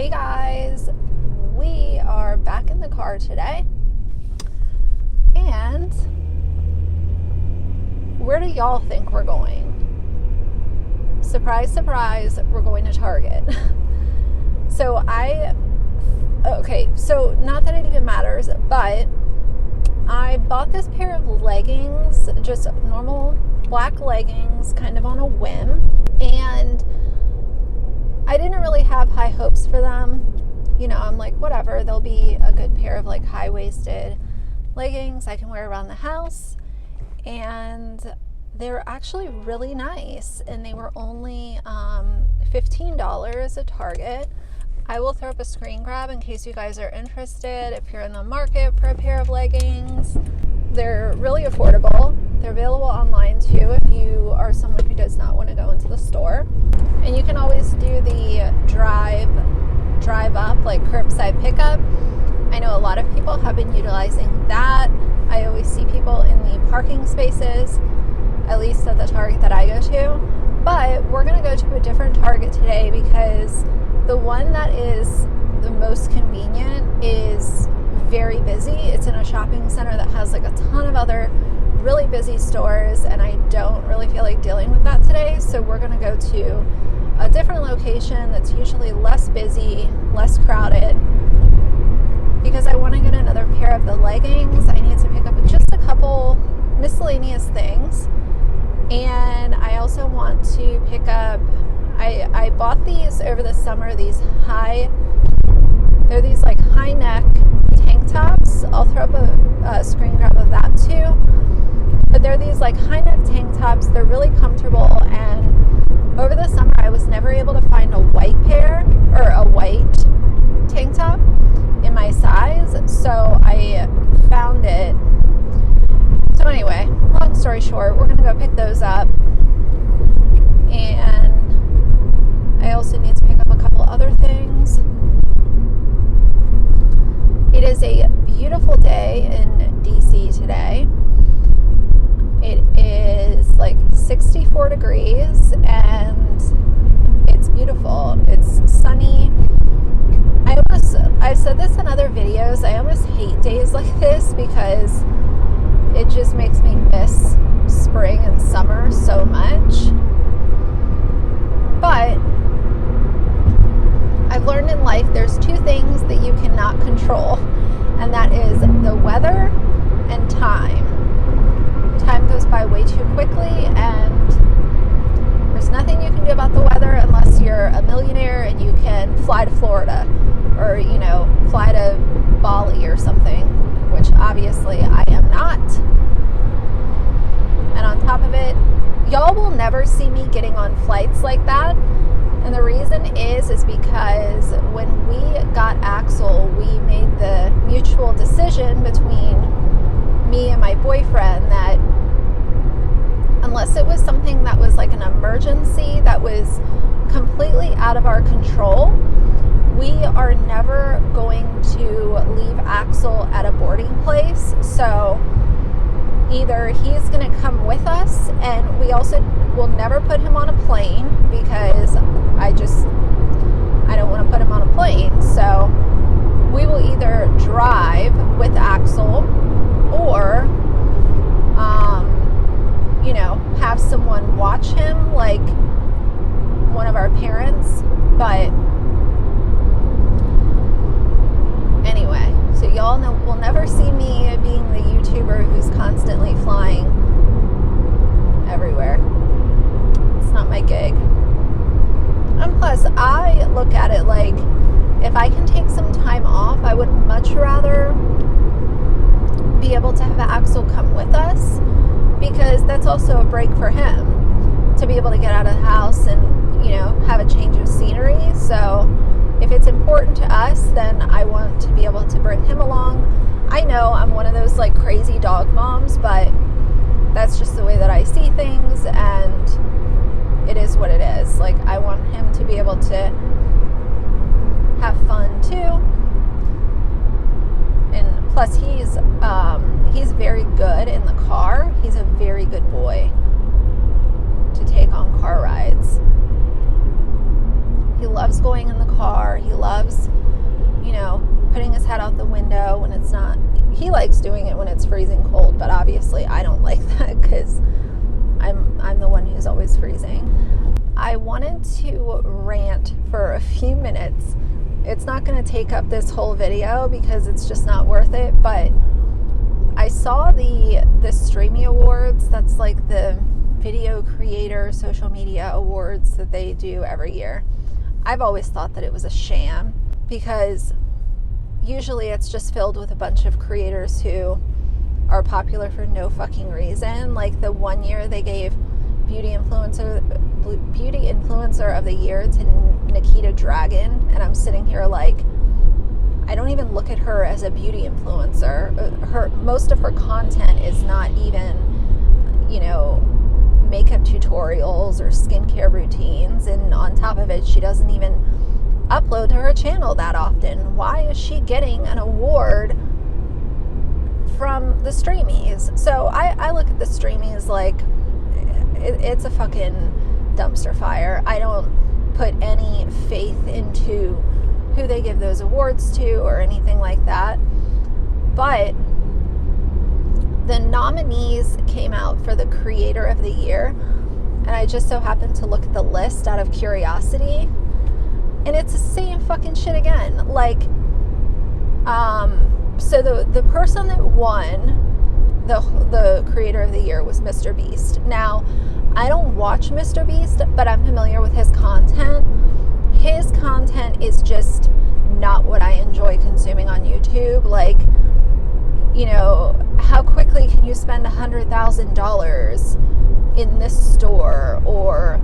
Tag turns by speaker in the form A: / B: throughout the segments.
A: Hey guys, we are back in the car today, and where do y'all think we're going? Surprise, surprise, we're going to Target. So not that it even matters, but I bought this pair of leggings, just normal black leggings, kind of on a whim, and I didn't really have high hopes for them. You know, I'm like, whatever, they'll be a good pair of like high-waisted leggings I can wear around the house. And they're actually really nice, and they were only $15 at Target. I will throw up a screen grab in case you guys are interested. If you're in the market for a pair of leggings, they're really affordable. They're available online too if you are someone who does not want to go into the store. And you can always do the drive up, like curbside pickup. I know a lot of people have been utilizing that. I always see people in the parking spaces, at least at the Target that I go to. But we're going to go to a different Target today because the one that is the most convenient is very busy. It's in a shopping center that has like a ton of other really busy stores, and I don't really feel like dealing with that today. So we're going to go to a different location that's usually less busy, less crowded, because I want to get another pair of the leggings. I need to pick up just a couple miscellaneous things, and I also want to pick up, I bought these over the summer, they're these like high neck tank tops. I'll throw up a screen grab of that too. But they're these like high neck tank tops. They're really comfortable, and over the summer I was never able to find a white pair or a white tank top in my size, so I found it. So anyway, long story short, we're gonna go pick those up, and I also need to pick up a couple other things. It is a beautiful day in DC today. It is like 64 degrees and it's beautiful. It's sunny. I've said this in other videos, I almost hate days like this because it just makes me miss spring and summer so much. But I've learned in life there's two things that you cannot control, and that is the weather and time. Time goes by way too quickly, and there's nothing you can do about the weather unless you're a millionaire and you can fly to Florida or, you know, fly to Bali or something, which obviously I am not. And on top of it, y'all will never see me getting on flights like that. And the reason is because when we got Axel, we made the mutual decision between me and my boyfriend that unless it was something that was like an emergency that was completely out of our control, we are never going to leave Axel at a boarding place. So either he's going to come with us, and we also will never put him on a plane because I don't want to put him on a plane. So we will either drive with Axel or have someone watch him, like one of our parents. But anyway, so y'all will never see me being the YouTuber who's constantly flying everywhere. It's not my gig. And plus, I look at it like if I can take some time off, I would much rather be able to have Axel come with us, because that's also a break for him to be able to get out of the house and, you know, have a change of scenery. So if it's important to us, then I want to be able to bring him along. I know I'm one of those like crazy dog moms, but that's just the way that I see things, and it is what it is. Like, I want him to be able to have fun too. And plus he's very good in the car. He's a very good boy to take on car rides. He loves loves going in the car. He loves, you know, putting his head out the window when it's not, he likes doing it when it's freezing cold, but obviously I don't like that because I'm the one who's always freezing. I wanted to rant for a few minutes. It's not going to take up this whole video because it's just not worth it, but I saw the Streamy Awards. That's like the video creator social media awards that they do every year. I've always thought that it was a sham because usually it's just filled with a bunch of creators who are popular for no fucking reason. Like the one year they gave beauty influencer of the year to Nikita Dragon, and I'm sitting here like, I don't even look at her as a beauty influencer. Most of her content is not even, you know, makeup tutorials or skincare routines, and on top of it, she doesn't even upload to her channel that often. Why is she getting an award from the Streamys? So I look at the Streamys like it's a fucking dumpster fire. I don't put any faith into who they give those awards to or anything like that. But the nominees came out for the Creator of the Year, and I just so happened to look at the list out of curiosity, and it's the same fucking shit again. Like, so the person that won the Creator of the Year was Mr. Beast. Now, I don't watch Mr. Beast, but I'm familiar with his content. His content is just not what I enjoy consuming on YouTube. Like, you know, how quickly can you spend $100,000 in this store, or,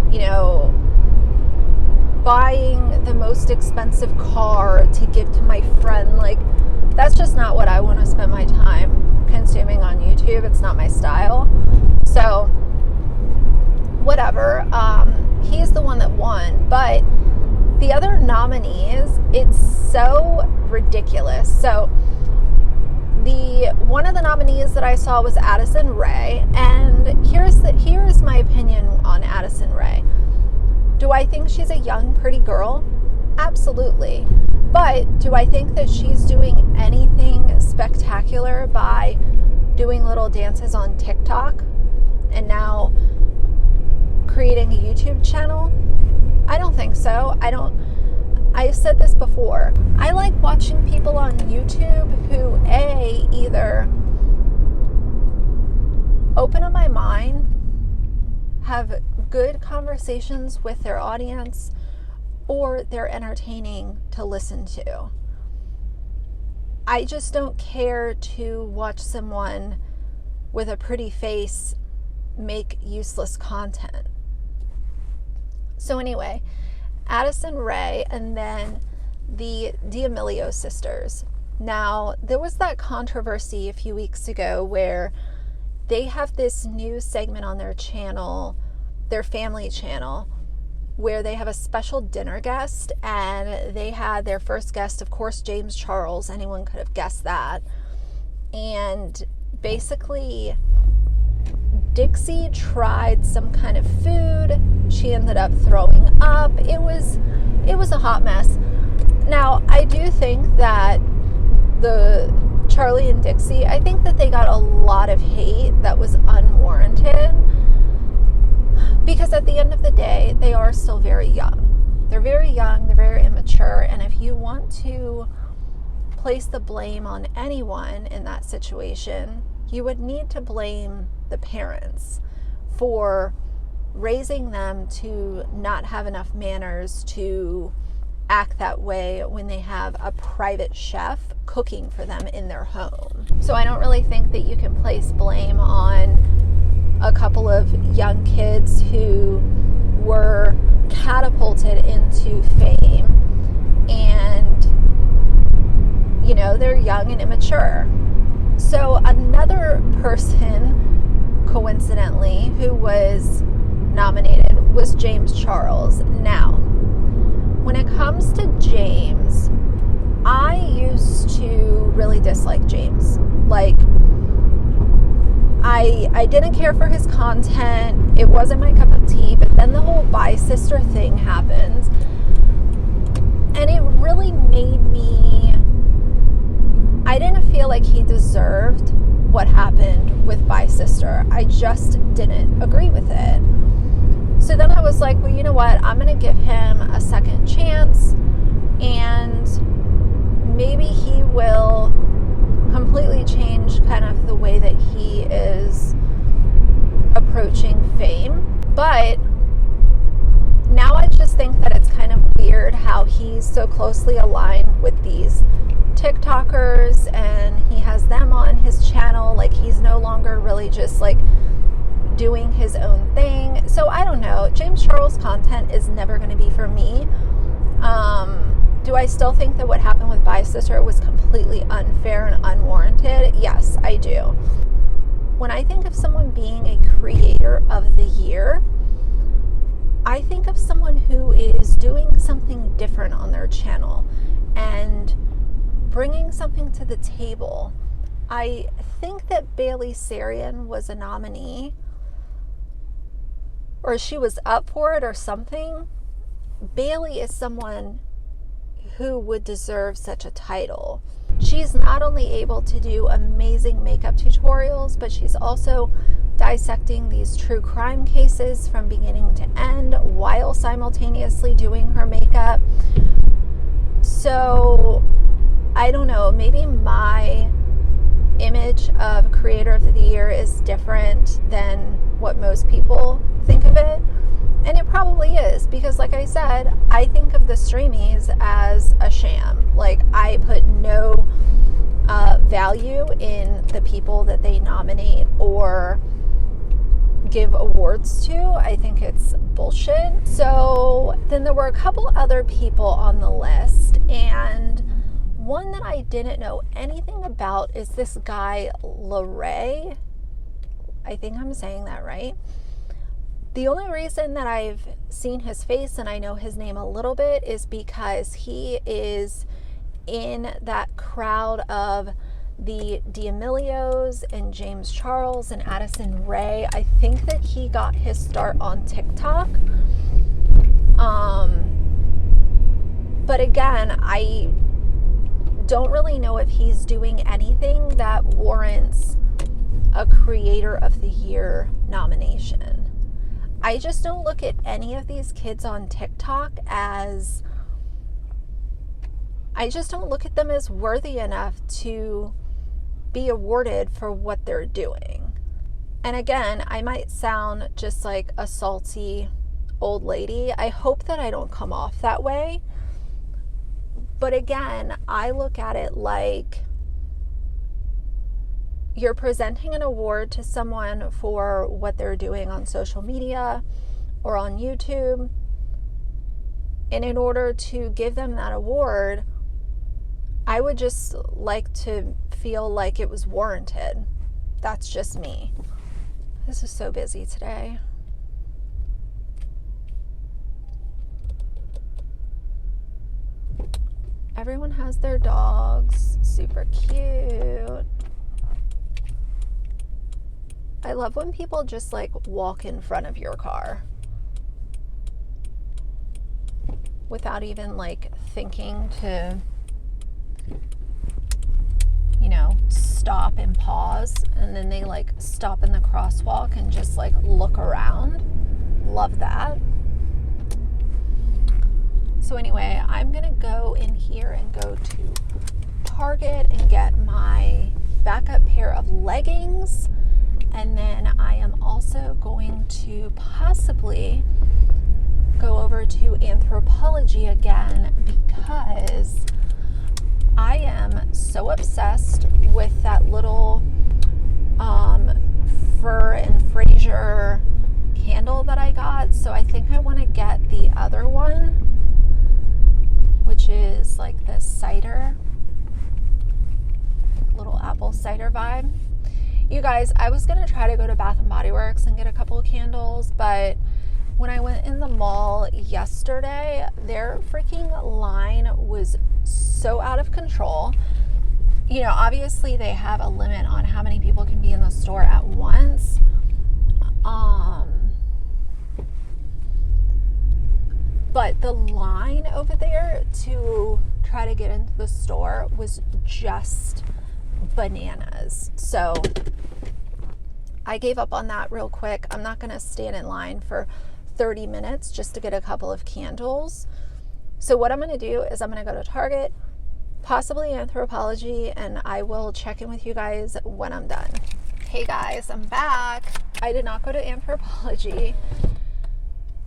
A: you know, buying the most expensive car to give to my friend. Like, that's just not what I want to spend my time consuming on YouTube. It's not my style. So whatever, he's the one that won, but the other nominees, it's so ridiculous. So one of the nominees that I saw was Addison Rae, and here's my opinion on Addison Rae. Do I think she's a young, pretty girl? Absolutely. But do I think that she's doing anything spectacular by doing little dances on TikTok and now creating a YouTube channel? I don't think so. I've said this before. I like watching people on YouTube who either open up my mind, have good conversations with their audience, or they're entertaining to listen to. I just don't care to watch someone with a pretty face make useless content. So anyway, Addison Rae, and then the D'Amelio sisters. Now, there was that controversy a few weeks ago where they have this new segment on their channel, their family channel, where they have a special dinner guest, and they had their first guest, of course, James Charles. Anyone could have guessed that. And basically, Dixie tried some kind of food. She ended up throwing up. It was a hot mess. Now, I do think that the Charlie and Dixie, I think that they got a lot of hate that was unwarranted, because at the end of the day, they are still very young. They're very young, they're very immature, and if you want to place the blame on anyone in that situation, you would need to blame the parents for raising them to not have enough manners to act that way when they have a private chef cooking for them in their home. So I don't really think that you can place blame on a couple of young kids who were catapulted into fame, and, you know, they're young and immature. So another person, coincidentally, who was nominated was James Charles. Now, when it comes to James, I used to really dislike James. Like, I didn't care for his content. It wasn't my cup of tea. But then the whole bi-sister thing happened. And it really made me, I didn't feel like he deserved what happened with my sister. I just didn't agree with it. So then I was like, well, you know what? I'm going to give him a second chance, and maybe he will completely change kind of the way that he is approaching fame. But now I just think that it's kind of weird how he's so closely aligned with these TikTokers, and he has them on his channel. Like, he's no longer really just like doing his own thing. So I don't know. James Charles content is never going to be for me. Do I still think that what happened with my sister was completely unfair and unwarranted? Yes, I do. When I think of someone being a creator of the year, I think of someone who is doing something different on their channel and bringing something to the table. I think that Bailey Sarian was a nominee, or she was up for it or something. Bailey is someone who would deserve such a title. She's not only able to do amazing makeup tutorials, but she's also dissecting these true crime cases from beginning to end while simultaneously doing her makeup. So I don't know, maybe my image of creator of the year is different than what most people think of it. And it probably is, because like I said, I think of the Streamys as a sham. Like, I put no value in the people that they nominate or give awards to. I think it's bullshit. So then there were a couple other people on the list, and one that I didn't know anything about is this guy, Larray. I think I'm saying that right. The only reason that I've seen his face and I know his name a little bit is because he is in that crowd of the D'Amelios and James Charles and Addison Rae. I think that he got his start on TikTok. But again, I don't really know if he's doing anything that warrants a Creator of the Year nomination. I just don't look at any of these kids on TikTok as, I just don't look at them as worthy enough to be awarded for what they're doing. And again, I might sound just like a salty old lady. I hope that I don't come off that way. But again, I look at it like you're presenting an award to someone for what they're doing on social media or on YouTube. And in order to give them that award, I would just like to feel like it was warranted. That's just me. This is so busy today. Everyone has their dogs. Super cute. I love when people just like walk in front of your car without even like thinking to, you know, stop and pause, and then they like stop in the crosswalk and just like look around. Love that. So anyway, I'm gonna go in here and go to Target and get my backup pair of leggings. And then I am also going to possibly go over to Anthropologie again, because I am so obsessed with that little Fur and Fraser candle that I got. So I think I want to get the other one, which is like the cider, little apple cider vibe. You guys, I was going to try to go to Bath & Body Works and get a couple of candles, but when I went in the mall yesterday, their freaking line was so out of control. You know, obviously they have a limit on how many people can be in the store at once. But the line over there to try to get into the store was just bananas. So I gave up on that real quick. I'm not going to stand in line for 30 minutes just to get a couple of candles. So what I'm going to do is I'm going to go to Target, possibly Anthropologie, and I will check in with you guys when I'm done. Hey guys, I'm back. I did not go to Anthropologie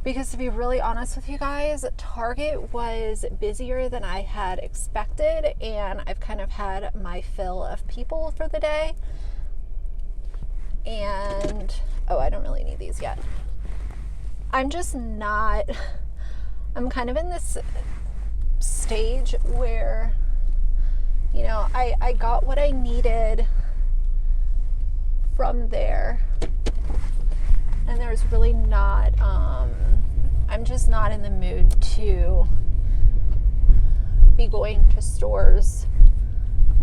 A: because, to be really honest with you guys, Target was busier than I had expected, and I've kind of had my fill of people for the day. And, oh, I don't really need these yet. I'm kind of in this stage where, you know, I got what I needed from there, and there's really not, I'm just not in the mood to be going to stores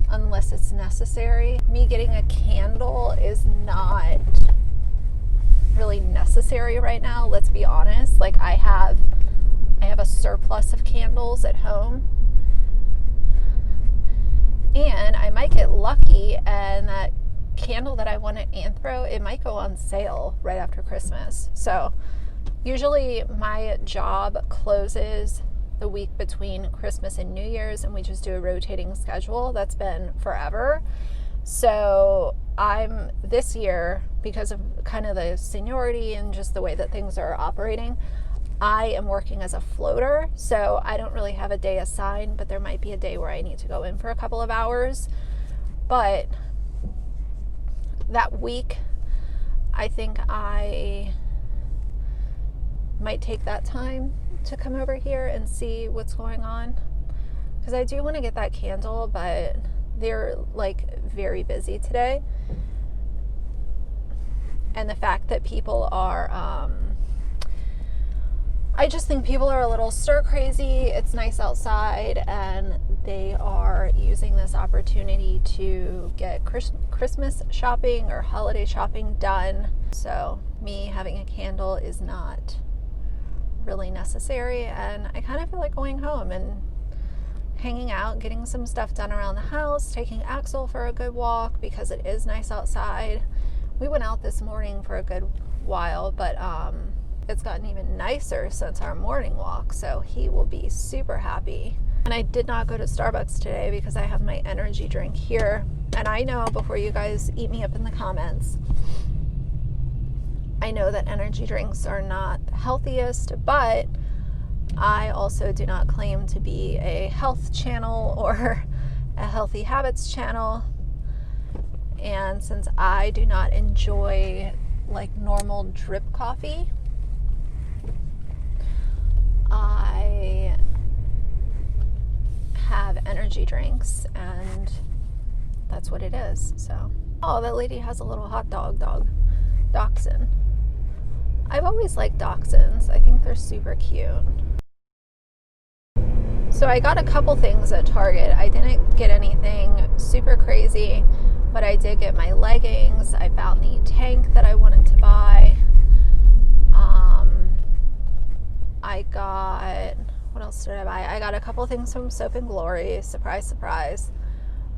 A: unless it's necessary. Me getting a candle is not really necessary right now, let's be honest. Like, I have a surplus of candles at home, and I might get lucky and that candle that I want at Anthro, it might go on sale right after Christmas. So usually my job closes the week between Christmas and New Year's, and we just do a rotating schedule. That's been forever. So I'm, this year, because of kind of the seniority and just the way that things are operating, I am working as a floater, so I don't really have a day assigned, but there might be a day where I need to go in for a couple of hours. But that week, I think I might take that time to come over here and see what's going on, because I do want to get that candle, but they're like very busy today. And the fact that people are, I just think people are a little stir crazy. It's nice outside, and they are using this opportunity to get Christmas shopping or holiday shopping done. So me having a candle is not really necessary, and I kind of feel like going home and hanging out, getting some stuff done around the house, taking Axel for a good walk because it is nice outside. We went out this morning for a good while, but it's gotten even nicer since our morning walk, so he will be super happy. And I did not go to Starbucks today because I have my energy drink here. And I know, before you guys eat me up in the comments, I know that energy drinks are not the healthiest, but I also do not claim to be a health channel or a healthy habits channel. And since I do not enjoy like normal drip coffee, I have energy drinks, and that's what it is. So, oh, that lady has a little hot dog dachshund. I've always liked dachshunds. I think they're super cute. So I got a couple things at Target. I didn't get anything super crazy, but I did get my leggings. I found the tank that I wanted to buy. I got, what else did I buy? I got a couple things from Soap and Glory. Surprise, surprise.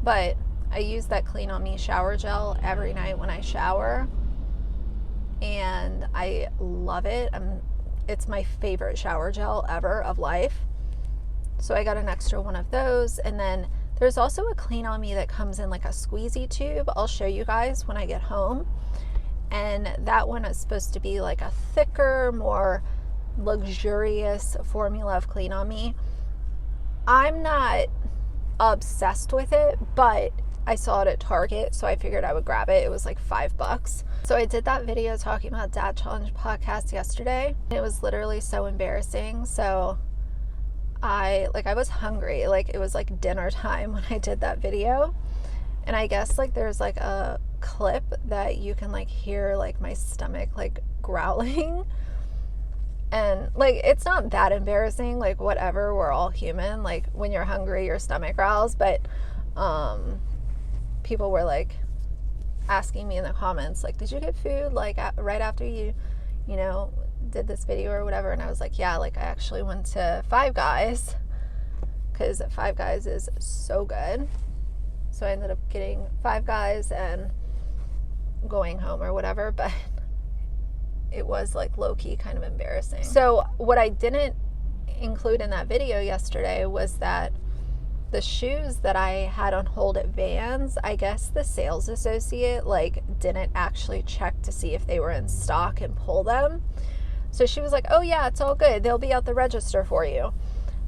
A: But I use that Clean On Me shower gel every night when I shower, and I love it. It's my favorite shower gel ever of life. So I got an extra one of those. And then there's also a Clean On Me that comes in like a squeezy tube. I'll show you guys when I get home. And that one is supposed to be like a thicker, more luxurious formula of Clean On Me. I'm not obsessed with it, but I saw it at Target, so I figured I would grab it. It was like $5. So I did that video talking about Dad Challenge podcast yesterday. It was literally so embarrassing. So I was hungry. Like, it was like dinner time when I did that video. And I guess like there's like a clip that you can like hear like my stomach like growling. And like, it's not that embarrassing, like whatever, we're all human. Like, when you're hungry, your stomach growls. But people were like asking me in the comments, like, did you get food like right after you did this video or whatever, and I was like, yeah, like I actually went to Five Guys, because Five Guys is so good. So I ended up getting Five Guys and going home or whatever, but it was like low-key kind of embarrassing. So what I didn't include in that video yesterday was that the shoes that I had on hold at Vans, I guess the sales associate like didn't actually check to see if they were in stock and pull them. So she was like, oh yeah, it's all good, they'll be at the register for you.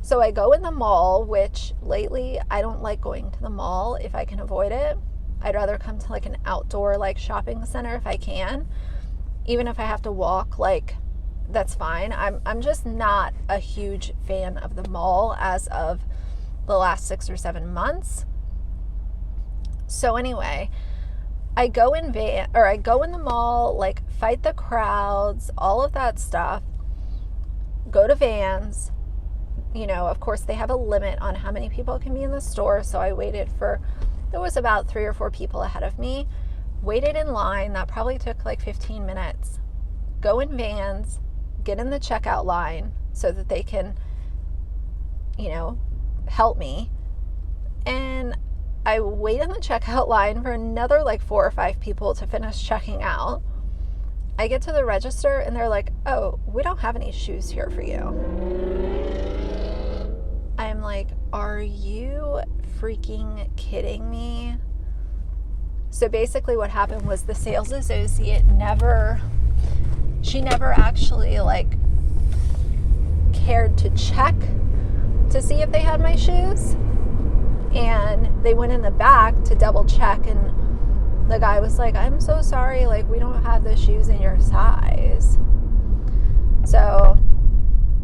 A: So I go in the mall, which lately I don't like going to the mall if I can avoid it. I'd rather come to like an outdoor like shopping center if I can. Even if I have to walk, like that's fine. I'm just not a huge fan of the mall as of the last 6 or 7 months. So anyway, I go in the mall, like fight the crowds, all of that stuff, go to Vans. You know, of course they have a limit on how many people can be in the store, so I waited for, there was about 3 or 4 people ahead of me, waited in line, that probably took like 15 minutes, go in Vans, get in the checkout line so that they can, you know, help me, and I wait in the checkout line for another like 4 or 5 people to finish checking out. I get to the register and they're like, oh, we don't have any shoes here for you. I'm like, are you freaking kidding me? So basically what happened was the sales associate never actually like cared to check to see if they had my shoes, and they went in the back to double check, and the guy was like, I'm so sorry, like we don't have the shoes in your size. So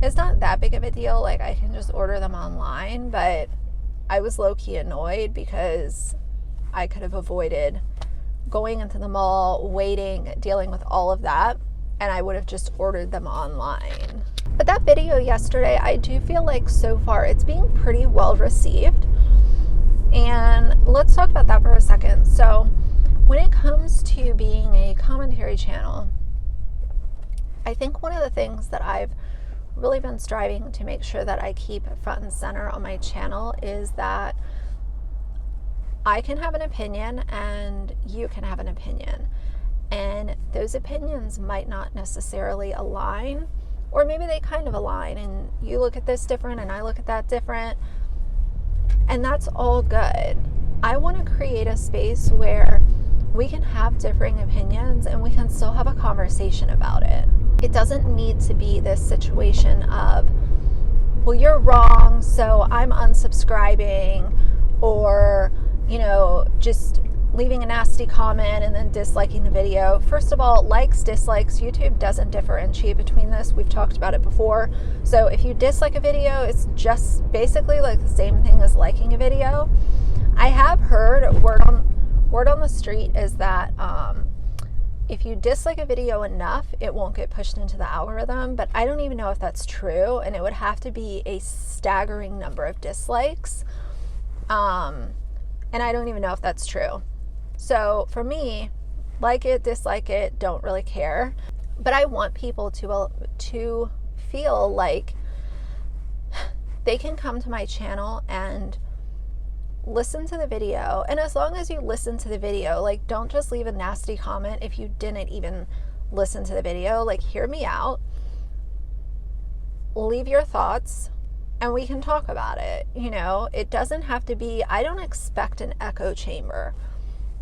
A: it's not that big of a deal, like I can just order them online, but I was low-key annoyed because I could have avoided going into the mall, waiting, dealing with all of that, and I would have just ordered them online. But that video yesterday, I do feel like so far it's being pretty well received. And let's talk about that for a second. So when it comes to being a commentary channel, I think one of the things that I've really been striving to make sure that I keep front and center on my channel is that I can have an opinion and you can have an opinion. And those opinions might not necessarily align, or maybe they kind of align and you look at this different and I look at that different, and that's all good. I want to create a space where we can have differing opinions and we can still have a conversation about it. It doesn't need to be this situation of, well, you're wrong, so I'm unsubscribing, or, you know, just leaving a nasty comment and then disliking the video. First of all, likes, dislikes, YouTube doesn't differentiate between this. We've talked about it before. So if you dislike a video, it's just basically like the same thing as liking a video. I have heard word on the street is that if you dislike a video enough, it won't get pushed into the algorithm, but I don't even know if that's true, and it would have to be a staggering number of dislikes. And I don't even know if that's true. So for me, like it, dislike it, don't really care. But I want people to feel like they can come to my channel and listen to the video. And as long as you listen to the video, like don't just leave a nasty comment if you didn't even listen to the video. Like hear me out, leave your thoughts, and we can talk about it. You know, it doesn't have to be, I don't expect an echo chamber.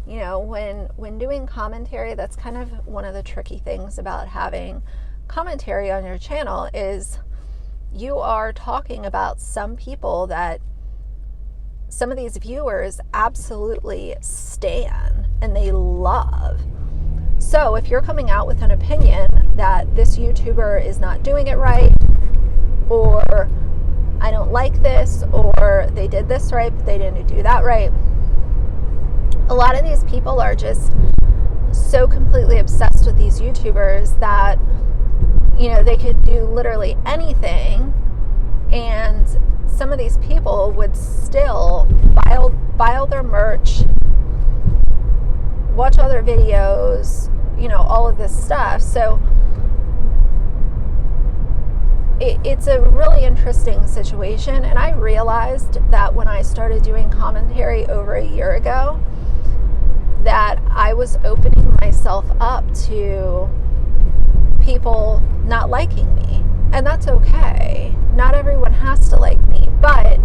A: You know, when doing commentary, that's kind of one of the tricky things about having commentary on your channel is you are talking about some people that some of these viewers absolutely stan and they love. So if you're coming out with an opinion that this YouTuber is not doing it right, or I don't like this, or they did this right, but they didn't do that right. A lot of these people are just so completely obsessed with these YouTubers that, you know, they could do literally anything, and some of these people would still buy their merch, watch other videos, you know, all of this stuff. So it's a really interesting situation. And I realized that when I started doing commentary over a year ago, that I was opening myself up to people not liking me. And that's okay. Not everyone has to like me, but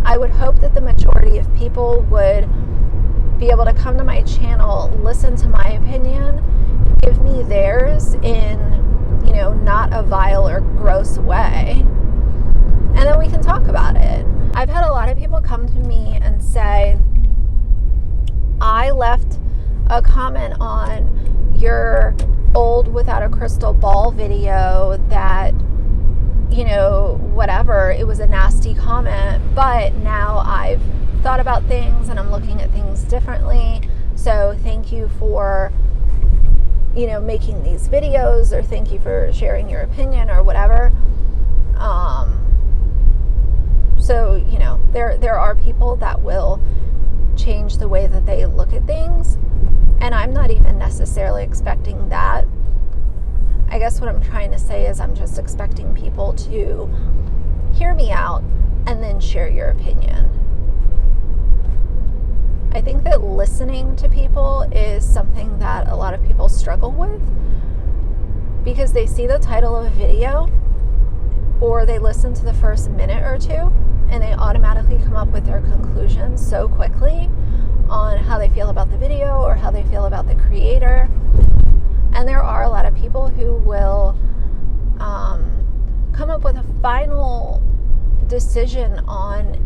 A: I would hope that the majority of people would be able to come to my channel, listen to my opinion, give me theirs in, not a vile or gross way, and then we can talk about it. I've had a lot of people come to me and say, I left a comment on your old Without a Crystal Ball video that, whatever, it was a nasty comment, but now I've thought about things and I'm looking at things differently. So thank you for, making these videos, or thank you for sharing your opinion or whatever. So, there are people that will change the way that they look at things. And I'm not even necessarily expecting that. I guess what I'm trying to say is I'm just expecting people to hear me out and then share your opinion. I think that listening to people is something that a lot of people struggle with, because they see the title of a video or they listen to the first minute or two and they automatically come up with their conclusions so quickly on how they feel about the video or how they feel about the creator. And there are a lot of people who will come up with a final decision on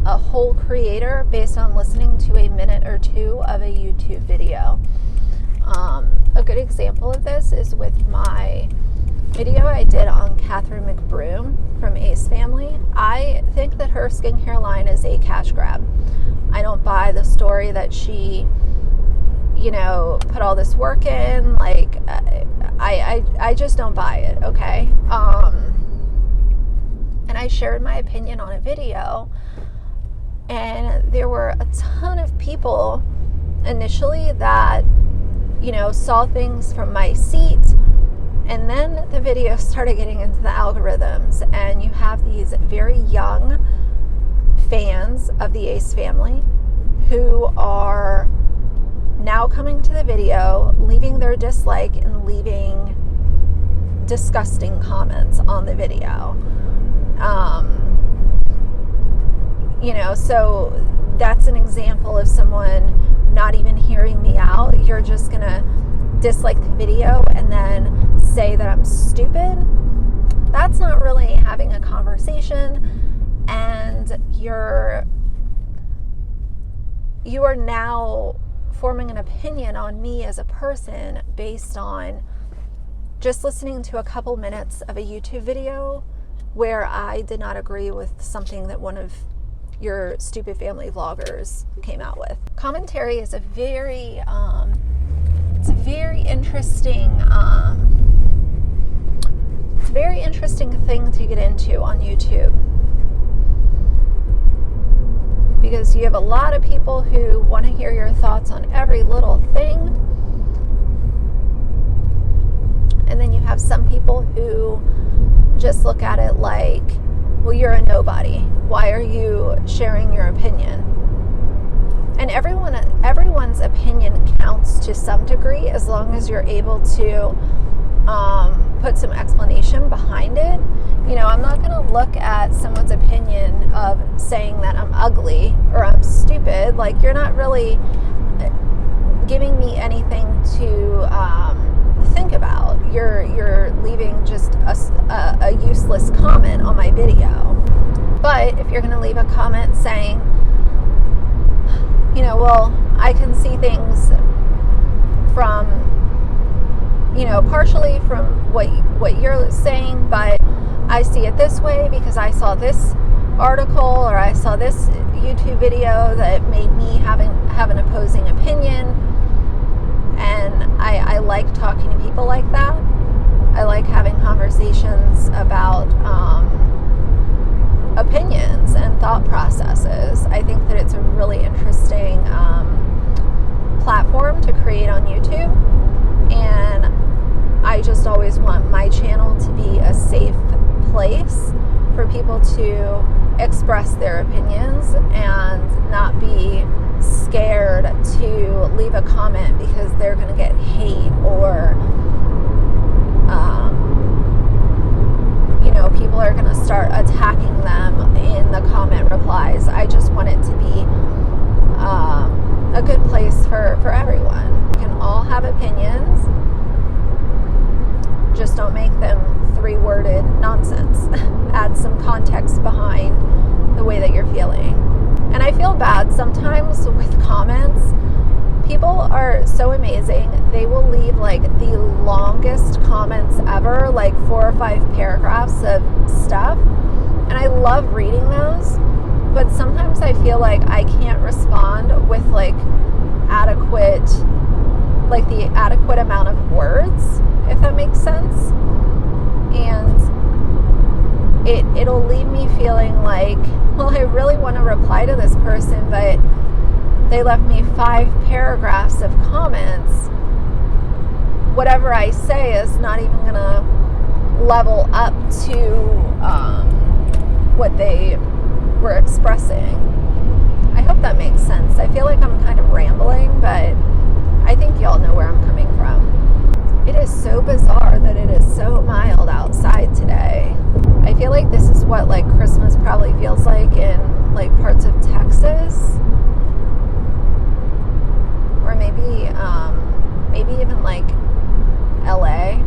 A: a whole creator based on listening to a minute or two of a YouTube video. A good example of this is with my video I did on Catherine McBroom from Ace Family. I think that her skincare line is a cash grab. I don't buy the story that she, put all this work in. Like, I just don't buy it, okay? And I shared my opinion on a video, and there were a ton of people initially that, saw things from my seat, and then the video started getting into the algorithms, and you have these very young fans of the Ace Family who are now coming to the video, leaving their dislike and leaving disgusting comments on the video. So that's an example of someone not even hearing me out. You're just gonna dislike the video and then say that I'm stupid. That's not really having a conversation, and you are now forming an opinion on me as a person based on just listening to a couple minutes of a YouTube video where I did not agree with something that one of your stupid family vloggers came out with. Commentary is a very interesting thing to get into on YouTube, because you have a lot of people who want to hear your thoughts on every little thing, and then you have some people who just look at it like, well, you're a nobody. Why are you sharing your opinion? And everyone's opinion counts to some degree, as long as you're able to put some explanation behind it. I'm not going to look at someone's opinion of saying that I'm ugly or I'm stupid. Like, you're not really giving me anything to think about. You're leaving just a useless comment on my video. But if you're going to leave a comment saying, well, I can see things from, partially from what you're saying, but I see it this way because I saw this article or I saw this YouTube video that made me have an opposing opinion. And I like talking to people like that. I like having conversations about opinions and thought processes. I think that it's a really interesting platform to create on YouTube. And I just always want my channel to be a safe place able to express their opinions and not be scared to leave a comment because they're going to get hate or you know, people are going to start attacking them in the comment replies. I just want it to be a good place for everyone. We can all have opinions, just don't make them three-worded nonsense. Add some context behind the way that you're feeling. And I feel bad sometimes with comments. People are so amazing. They will leave like the longest comments ever, like 4 or 5 paragraphs of stuff. And I love reading those. But sometimes I feel like I can't respond with like the adequate amount of words, if that makes sense. And it'll leave me feeling like, well, I really want to reply to this person, but they left me 5 paragraphs of comments. Whatever I say is not even going to level up to what they were expressing. I hope that makes sense. I feel like I'm kind of rambling, but I think y'all know where I'm coming from. It is so bizarre that it is so mild outside today. I feel like this is what like Christmas probably feels like in like parts of Texas, or maybe even like LA.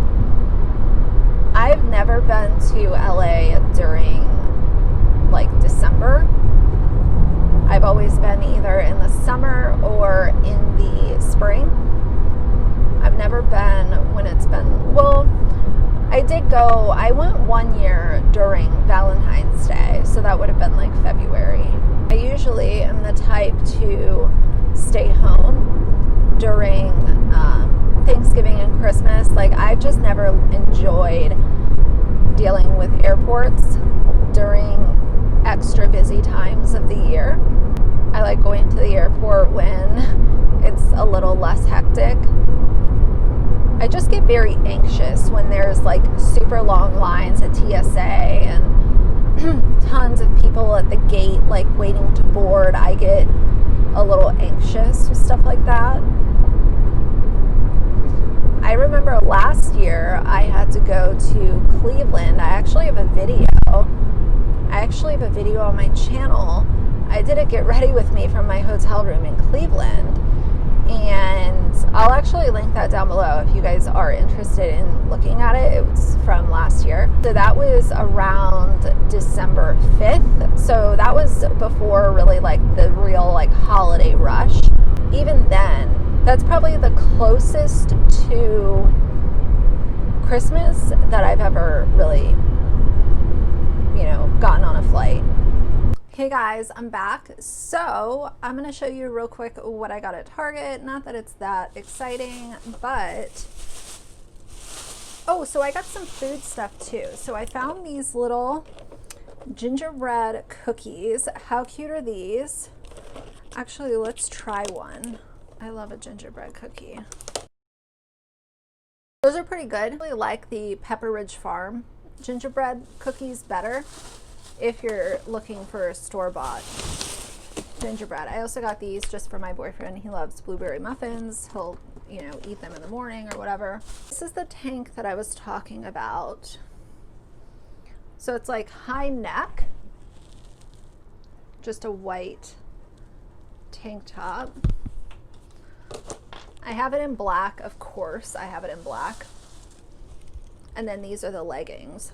A: I've never been to LA during like December. I've always been either in the summer or in the spring. I've never been when it's been, well, I went one year during Valentine's Day, so that would have been like February. I usually am the type to stay home during Thanksgiving and Christmas. Like, I've just never enjoyed dealing with airports during extra busy times of the year. I like going to the airport when it's a little less hectic. I just get very anxious when there's like super long lines at TSA and tons of people at the gate like waiting to board. I get a little anxious with stuff like that. I remember last year I had to go to Cleveland. I actually have a video on my channel. I did a get ready with me from my hotel room in Cleveland, and I'll actually link that down below if you guys are interested in looking at it. It was from last year. So that was around December 5th. So that was before really like the real like holiday rush. Even then, that's probably the closest to Christmas that I've ever really, gotten on a flight. Hey guys, I'm back. So I'm going to show you real quick what I got at Target. Not that it's that exciting, but so I got some food stuff too. So I found these little gingerbread cookies. How cute are these? Actually, let's try one. I love a gingerbread cookie. Those are pretty good. I really like the Pepper Ridge Farm gingerbread cookies better if you're looking for store-bought gingerbread. I also got these just for my boyfriend. He loves blueberry muffins. He'll, eat them in the morning or whatever. This is the tank that I was talking about. So it's like high neck, just a white tank top. I have it in black, of course. I have it in black. And then these are the leggings.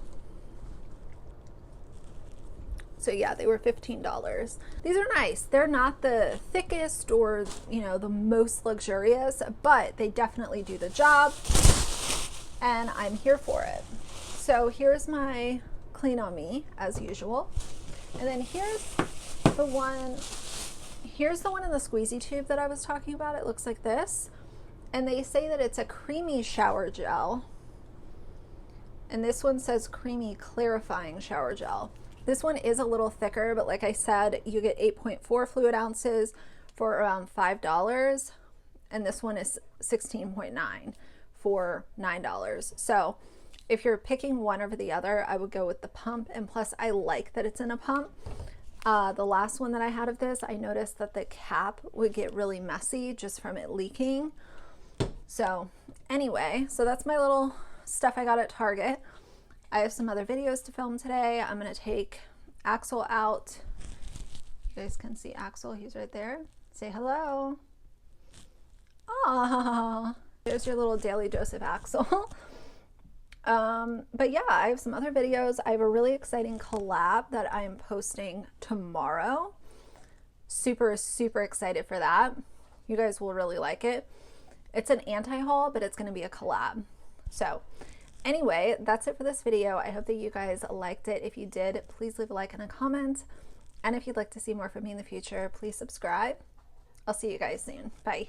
A: So yeah, they were $15. These are nice. They're not the thickest or, the most luxurious, but they definitely do the job, and I'm here for it. So here's my clean on me, as usual. And then here's the one in the squeezy tube that I was talking about. It looks like this. And they say that it's a creamy shower gel. And this one says creamy clarifying shower gel. This one is a little thicker, but like I said, you get 8.4 fluid ounces for around $5. And this one is 16.9 for $9. So if you're picking one over the other, I would go with the pump, and plus I like that it's in a pump. The last one that I had of this, I noticed that the cap would get really messy just from it leaking. So anyway, so that's my little stuff I got at Target. I have some other videos to film today. I'm gonna take Axel out. You guys can see Axel, he's right there. Say hello. Oh, there's your little daily dose of Axel. But yeah, I have some other videos. I have a really exciting collab that I am posting tomorrow. Super, super excited for that. You guys will really like it. It's an anti-haul, but it's going to be a collab. So anyway, that's it for this video. I hope that you guys liked it. If you did, please leave a like and a comment. And if you'd like to see more from me in the future, please subscribe. I'll see you guys soon. Bye.